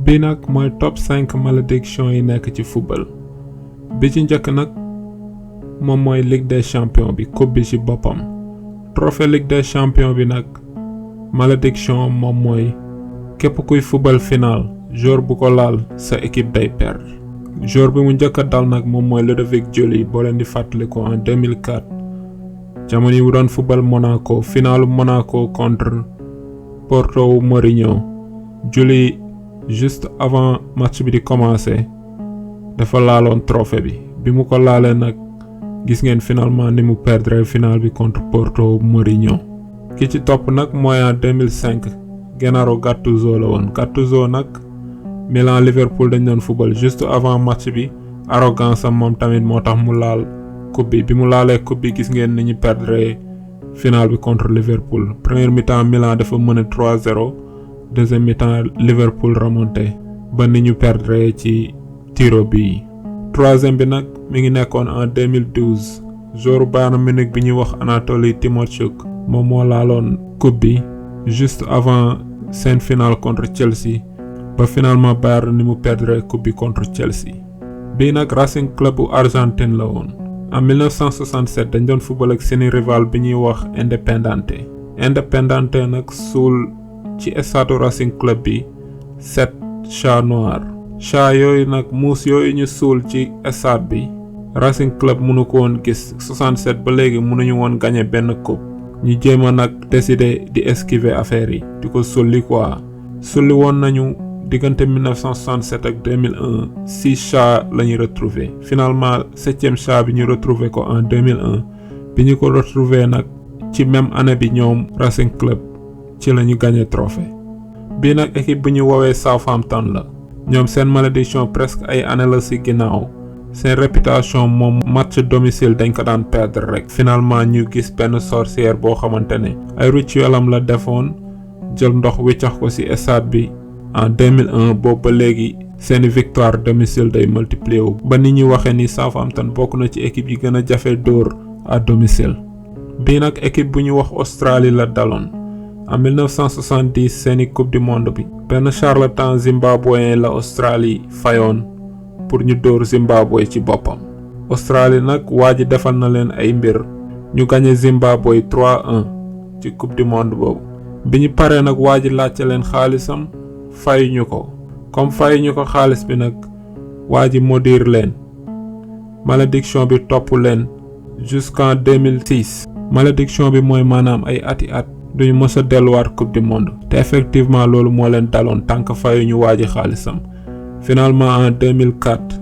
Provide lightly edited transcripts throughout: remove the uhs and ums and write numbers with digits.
bi nag mooy top 5 malédiction yi nekk ci football. Bi ci njëkk nag moom mooy Ligue des champions bi coupe bi ci boppam. Trophée Ligue des champions bi nag malédiction moom mooy képp kuy football final joueur bu ko laal sa équipe day perdre. Joueur bi mu njëkk a dal nag moom mooy Ludovic Giuly boo leen di fàttaliku en 2004 jamono yi mu doon football Monaco finalu Monaco contre Porto Mourinho. Giuly juste avant match bi di commencer dafa laaloon trophée bi mu ko laalee nag gis ngeen finalement ni mu perdre final bi contre Porto Mourinho. Ki ci topp nag mooy en 2005 Gennaro Gattuso la woon. Gattuso nag Milan Liverpool dañ doon football juste avant match bi arrogance am moom tamit moo tax mu laal coupe bi mu laalee coupe bi gis ngeen ni ñu perdre final bi contre Liverpool. Première mi-temps Milan dafa mën a 3-0 deuxième mi-temps Liverpool remonté ba ni ñu perdre ci tiro bi. Troisième bi nag mi ngi nekkoon en 2012 joueur Bayern Munich bi ñuy wax Anatoly Timochuk moom moo laaloon coupe bi juste avant seen finale contre Chelsea ba finalement Bayern ni mu perdre coupe bi contre Chelsea. Bii nag Racing Club bu Argentine la woon. En 1967 dañ doon football ak seeni rival bi ñuy wax Independiente nag suul ci stade Racing Club bi 7 chats noirs. chat yooyu nag muus yooyu ñu suul ci stade bi Racing Club mënu ko woon gis 67 ba léegi mënuñu woon gagné benn coupe. ñu jéem a nag décider di esquiver affaire yi di ko sulli quoi. sulli woon nañu diggante 1967 ak 2001 6 chats la ñu retrouvé finalement 7e chat bi ñu retrouvé ko en 2001 bi ñu ko retrouvé nag ci même année bi ñoom Racing Club ci la ñu gagné trophée. bii nag équipe bu ñu woowee Southampton la. ñoom seen malédiction presque ay année la ci ginnaaw seen réputation moom match domicile dañ ko daan perdre rek. finalement ñu gis benn sorcière boo xamante ne ay rituel am la defoon jël ndox wiccax ko ci stade bi en 2001 boobu ba léegi seeni victoire domicile day multiplier wu ba ni ñuy waxee ni Southampton bokk na ci équipe yi gën a jafe dóor à domicile. bii nag équipe bu ñu wax Australie la daloon. en 1970 seeni coupe du monde bi benn charlatan zimbabwéen la Australie fayoon pour ñu dóor Zimbabwe ci boppam. Australie nag waa ji defal na leen ay mbir ñu gagné Zimbabwe 3-1 ci coupe du monde boobu. bi ñu paree nag waa ji laajte leen xaalisam fayuñu ko comme fayuñu ko xaalis bi nag waa ji maudire leen malédiction bi topp leen jusqu'en 2006. malédiction bi mooy maanaam ay ati at duñu mës a delluwaat coupe du monde te effectivement loolu moo leen daloon tànk fayuñu waa ji xaalisam. finalement en 2004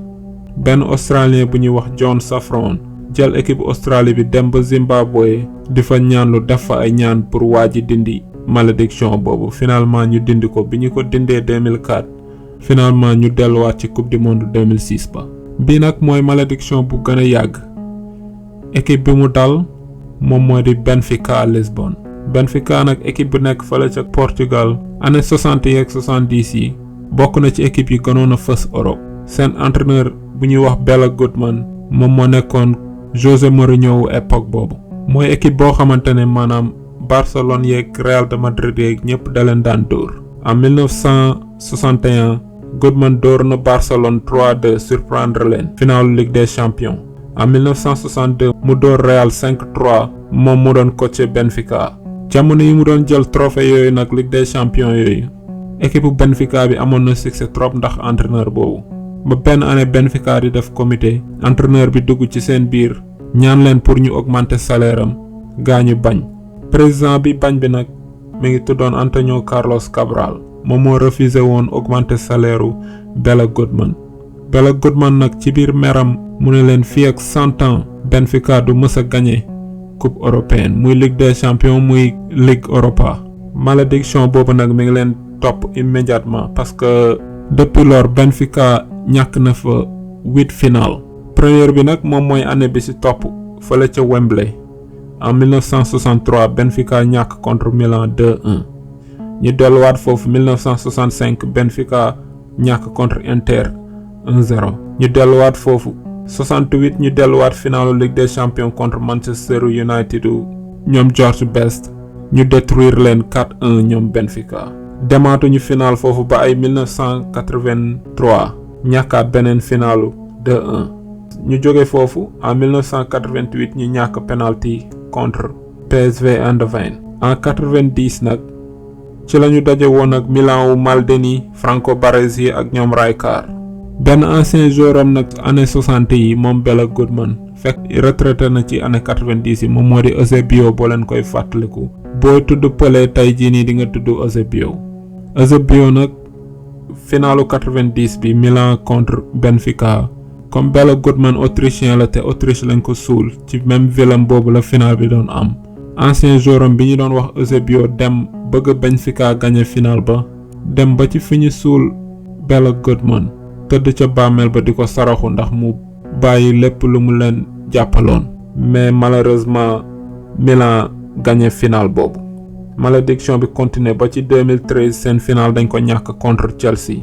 benn australien bu ñuy wax John Safron jël équipe Australie bi dem ba Zimbabwe di fa ñaanlu def fa ay ñaan pour waa ji dindi malédiction boobu. finalement ñu dindi ko bi ñu ko dindee 2004 finalement ñu delluwaat ci coupe du monde 2006 ba. bii nag mooy malédiction bu gën a yàgg équipe bi mu dal moom mooy di Benfica Lisbonne. Benfica nag équipe bu nekk fële ca Portugal année 60 yeeg 70 yi bokk na ci équipe yi gënoon a fës Europe. seen entraîneur bu ñuy wax Bela Goodman moom moo nekkoon José Mourinho wu époque boobu. mooy équipe boo xamante ne maanaam Barcelone yeeg Real de Madrid yeeg ñëpp da leen daan dóor. en 1961 Goodman dóor na Barcelone 3-2 surprendre leen finalu Ligue des champions. en 1962 mu dóor Real 5-3 moom mu doon coacher Benfica. jamono yi mu doon jël trophée yooyu nag Ligue des champions yooyu équipe Benfica bi amoon na succès trop ndax entraîneur boobu. ba benn année Benfica di def comité entraîneur bi dugg ci seen biir ñaan leen pour ñu augmenter salaire am gaañu bañ. président bi bañ bi nag mi ngi tuddoon Antonio Carlos Cabral moom moo refusé woon augmenter salaire u Bela Goodman. Bela Goodman nag ci biir meram mu ne leen fii ak 100 ans Benfica du mës a gagné coupe européenne muy Ligue des champions muy Ligue Europa. malédiction boobu nag mi ngi leen topp immédiatement parce que depuis lors Benfica ñàkk na fa 8 finale. première bi nag moom mooy année bi ci topp fële ca Wembley en 1963 Benfica ñàkk contre Milan 2-1. ñu delluwaat foofu 1965 Benfica ñàkk contre Inter 1-0. ñu delluwaat foofu 68 ñu delluwaat finalu Ligue des champions contre Manchester United ñoom George Best ñu détruire leen 4-1 ñoom Benfica. demaatuñu final foofu ba ay 1983 ñàkkaat beneen finalu 2-1 ñu jóge foofu en 1988 ñu ñàkk penalty contre PSV Eindhoven. En 90 nag ci lañu daje woon ak Milan wu Maldini, Franco Baresi ak ñoom Rijkaard. benn ancien joueur am nag année 60 yi moom Bela Goodman fekk retraité na ci année 90 yi moom moo di Eusebio boo leen koy fàttaliku. booy tudd Pelé tey jii nii di nga tudd Eusebio. Eusebio nag finalu 90 bi Milan contre Benfica. comme Bela Goodman autrichien la te Autriche lañ ko suul ci même ville boobu la final bi doon am. ancien joueur am bi ñu doon wax Eusebio dem bëgg Benfica gagné final ba dem ba ci fi ñu suul Bela Goodman tëdd ca bàmmeel ba di ko saraxu ndax mu bàyyi lépp lu mu leen jàppaloon. mais malheureusement Milan gagné final boobu. malédiction bi continué ba ci 2013 seen final dañ ko ñàkk contre Chelsea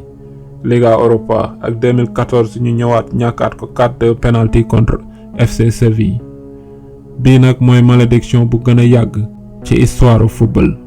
Liga Europa ak 2014 ñu ñëwaat ñàkkaat ko 4-2 penalty contre FC Séville. bii nag mooy malédiction bu gën a yàgg ci histoire football.